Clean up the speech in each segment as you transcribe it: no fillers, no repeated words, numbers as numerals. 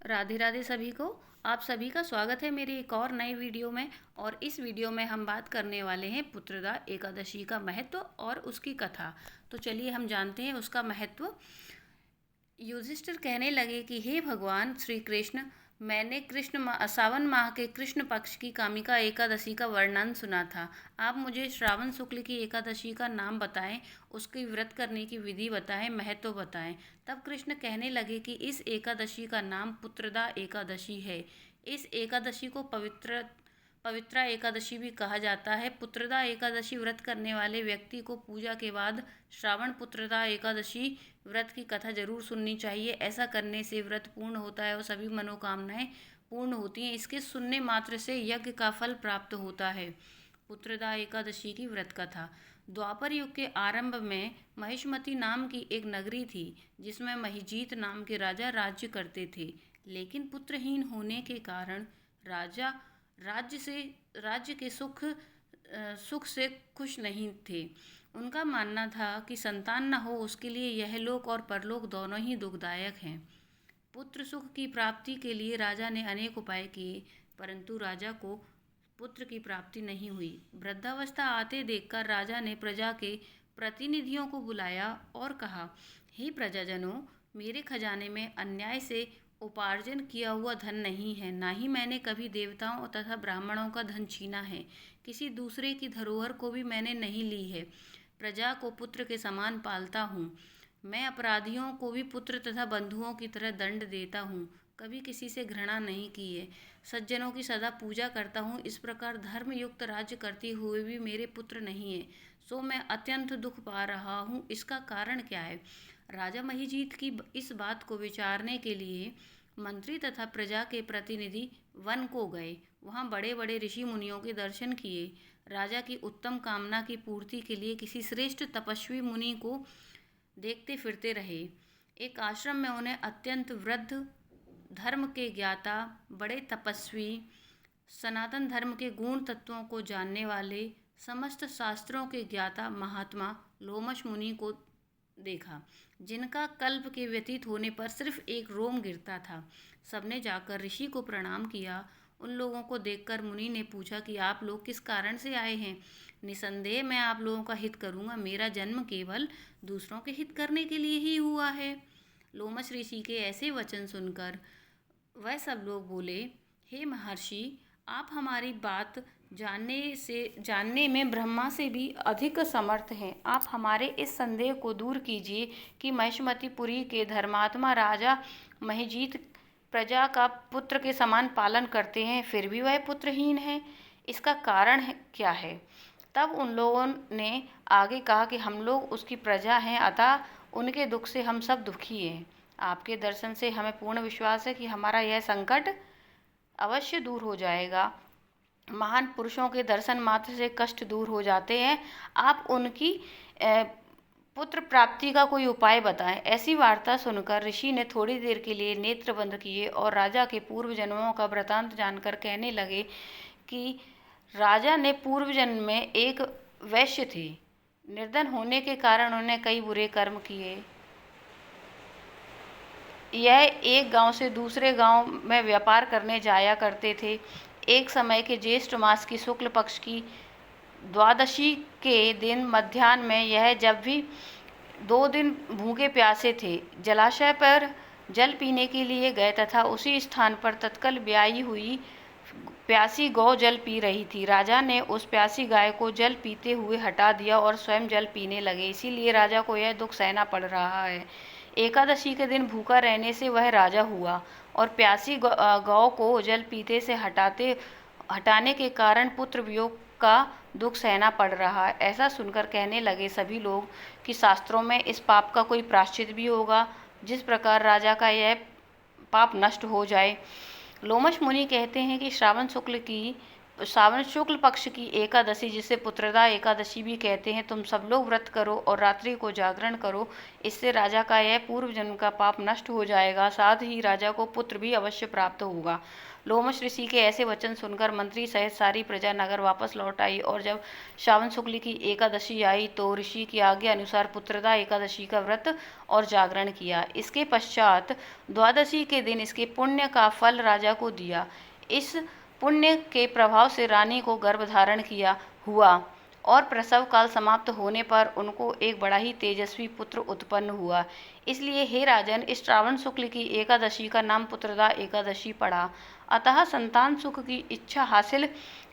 राधे राधे सभी को। आप सभी का स्वागत है मेरी एक और नई वीडियो में। और इस वीडियो में हम बात करने वाले हैं पुत्रदा एकादशी का महत्व और उसकी कथा। तो चलिए हम जानते हैं उसका महत्व। युधिष्ठिर कहने लगे कि हे भगवान श्री कृष्ण, मैंने सावन माह के कृष्ण पक्ष की कामिका एकादशी का वर्णन सुना था। आप मुझे श्रावण शुक्ल की एकादशी का नाम बताएं, उसकी व्रत करने की विधि बताएं, महत्व बताएं। तब कृष्ण कहने लगे कि इस एकादशी का नाम पुत्रदा एकादशी है। इस एकादशी को पवित्रा एकादशी भी कहा जाता है। पुत्रदा एकादशी व्रत करने वाले व्यक्ति को पूजा के बाद श्रावण पुत्रदा एकादशी व्रत की कथा जरूर सुननी चाहिए। ऐसा करने से व्रत पूर्ण होता है और सभी मनोकामनाएं पूर्ण होती हैं। इसके सुनने मात्र से यज्ञ का फल प्राप्त होता है। पुत्रदा एकादशी की व्रत कथा। द्वापर युग के आरंभ में महिष्मती नाम की एक नगरी थी, जिसमें महिजीत नाम के राजा राज्य करते थे। लेकिन पुत्रहीन होने के कारण राजा राज्य से राज्य के सुख से खुश नहीं थे। उनका मानना था कि संतान न हो उसके लिए यह लोक और परलोक दोनों ही दुखदायक हैं। पुत्र सुख की प्राप्ति के लिए राजा ने अनेक उपाय किए, परंतु राजा को पुत्र की प्राप्ति नहीं हुई। वृद्धावस्था आते देखकर राजा ने प्रजा के प्रतिनिधियों को बुलाया और कहा, हे प्रजाजनों, मेरे खजाने में अन्याय से उपार्जन किया हुआ धन नहीं है, ना ही मैंने कभी देवताओं तथा ब्राह्मणों का धन छीना है। किसी दूसरे की धरोहर को भी मैंने नहीं ली है। प्रजा को पुत्र के समान पालता हूँ। मैं अपराधियों को भी पुत्र तथा बंधुओं की तरह दंड देता हूँ। कभी किसी से घृणा नहीं की है। सज्जनों की सदा पूजा करता हूँ। इस प्रकार धर्म युक्त राज्य करते हुए भी मेरे पुत्र नहीं है, सो मैं अत्यंत दुख पा रहा हूँ। इसका कारण क्या है? राजा महिजीत की इस बात को विचारने के लिए मंत्री तथा प्रजा के प्रतिनिधि वन को गए। वहाँ बड़े बड़े ऋषि मुनियों के दर्शन किए। राजा की उत्तम कामना की पूर्ति के लिए किसी श्रेष्ठ तपस्वी मुनि को देखते फिरते रहे। एक आश्रम में उन्हें अत्यंत वृद्ध, धर्म के ज्ञाता, बड़े तपस्वी, सनातन धर्म के गुण तत्वों को जानने वाले, समस्त शास्त्रों के ज्ञाता महात्मा लोमश मुनि को देखा, जिनका कल्प के व्यतीत होने पर सिर्फ एक रोम गिरता था। सबने जाकर ऋषि को प्रणाम किया। उन लोगों को देखकर मुनि ने पूछा कि आप लोग किस कारण से आए हैं? निसंदेह मैं आप लोगों का हित करूंगा। मेरा जन्म केवल दूसरों के हित करने के लिए ही हुआ है। लोमश ऋषि के ऐसे वचन सुनकर वह सब लोग बोले, हे महर्षि, आप हमारी बात जानने में ब्रह्मा से भी अधिक समर्थ हैं। आप हमारे इस संदेह को दूर कीजिए कि महिष्मतीपुरी के धर्मात्मा राजा महिजीत प्रजा का पुत्र के समान पालन करते हैं, फिर भी वह पुत्रहीन है। इसका कारण क्या है? तब उन लोगों ने आगे कहा कि हम लोग उसकी प्रजा हैं, अतः उनके दुख से हम सब दुखी हैं। आपके दर्शन से हमें पूर्ण विश्वास है कि हमारा यह संकट अवश्य दूर हो जाएगा। महान पुरुषों के दर्शन मात्र से कष्ट दूर हो जाते हैं। आप उनकी पुत्र प्राप्ति का कोई उपाय बताएं। ऐसी वार्ता सुनकर ऋषि ने थोड़ी देर के लिए नेत्र बंद किए और राजा के पूर्व जन्मों का वृतांत जानकर कहने लगे कि राजा ने पूर्व जन्म में एक वैश्य थे। निर्धन होने के कारण उन्हें कई बुरे कर्म किए। यह एक गांव से दूसरे गांव में व्यापार करने जाया करते थे। एक समय के ज्येष्ठ मास की शुक्ल पक्ष की द्वादशी के दिन मध्याह्न में यह जब भी 2 दिन भूखे प्यासे थे, जलाशय पर जल पीने के लिए गए तथा उसी स्थान पर तत्काल ब्याई हुई प्यासी गौ जल पी रही थी। राजा ने उस प्यासी गाय को जल पीते हुए हटा दिया और स्वयं जल पीने लगे। इसीलिए राजा को यह दुख सहना पड़ रहा है। एकादशी के दिन भूखा रहने से वह राजा हुआ और प्यासी गौ को जल पीते से हटाने के कारण पुत्र वियोग का दुख सहना पड़ रहा है। ऐसा सुनकर कहने लगे सभी लोग कि शास्त्रों में इस पाप का कोई प्रायश्चित भी होगा, जिस प्रकार राजा का यह पाप नष्ट हो जाए। लोमश मुनि कहते हैं कि श्रावण शुक्ल की श्रावण शुक्ल पक्ष की एकादशी, जिसे पुत्रदा एकादशी भी कहते हैं, तुम सब लोग व्रत करो और रात्रि को जागरण करो। इससे राजा का यह पूर्व जन्म का पाप नष्ट हो जाएगा, साथ ही राजा को पुत्र भी अवश्य प्राप्त होगा। लोमश ऋषि के ऐसे वचन सुनकर मंत्री सहित सारी प्रजा नगर वापस लौट आई, और जब श्रावण शुक्ल की एकादशी आई तो ऋषि की आज्ञा अनुसार पुत्रदा एकादशी का व्रत और जागरण किया। इसके पश्चात द्वादशी के दिन इसके पुण्य का फल राजा को दिया। इस पुण्य के प्रभाव से रानी को गर्भधारण किया हुआ और प्रसव काल समाप्त होने पर उनको एक बड़ा ही तेजस्वी पुत्र उत्पन्न हुआ। इसलिए हे राजन, इस श्रावण शुक्ल की एकादशी का नाम पुत्रदा एकादशी पड़ा। अतः संतान सुख की इच्छा हासिल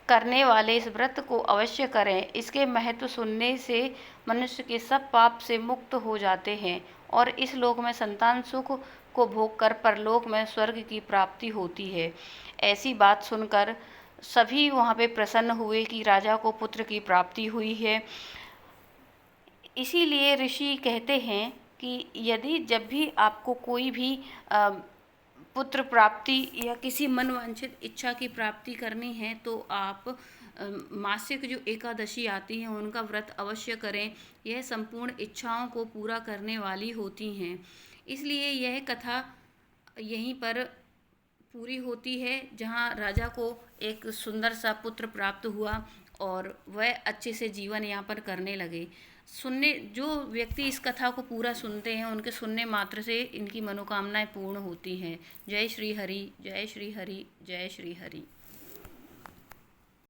करने वाले इस व्रत को अवश्य करें। इसके महत्व सुनने से मनुष्य के सब पाप से मुक्त हो जाते हैं और इस लोक में संतान सुख को भोग कर परलोक में स्वर्ग की प्राप्ति होती है। ऐसी बात सुनकर सभी वहाँ पे प्रसन्न हुए कि राजा को पुत्र की प्राप्ति हुई है। इसीलिए ऋषि कहते हैं कि यदि जब भी आपको कोई भी पुत्र प्राप्ति या किसी मनवांछित इच्छा की प्राप्ति करनी है तो आप मासिक जो एकादशी आती हैं उनका व्रत अवश्य करें। यह संपूर्ण इच्छाओं को पूरा करने वाली होती हैं। इसलिए यह कथा यहीं पर पूरी होती है, जहाँ राजा को एक सुंदर सा पुत्र प्राप्त हुआ और वह अच्छे से जीवन यापन करने लगे। जो व्यक्ति इस कथा को पूरा सुनते हैं उनके सुनने मात्र से इनकी मनोकामनाएं पूर्ण होती हैं। जय श्री हरि, जय श्री हरि, जय श्री हरि।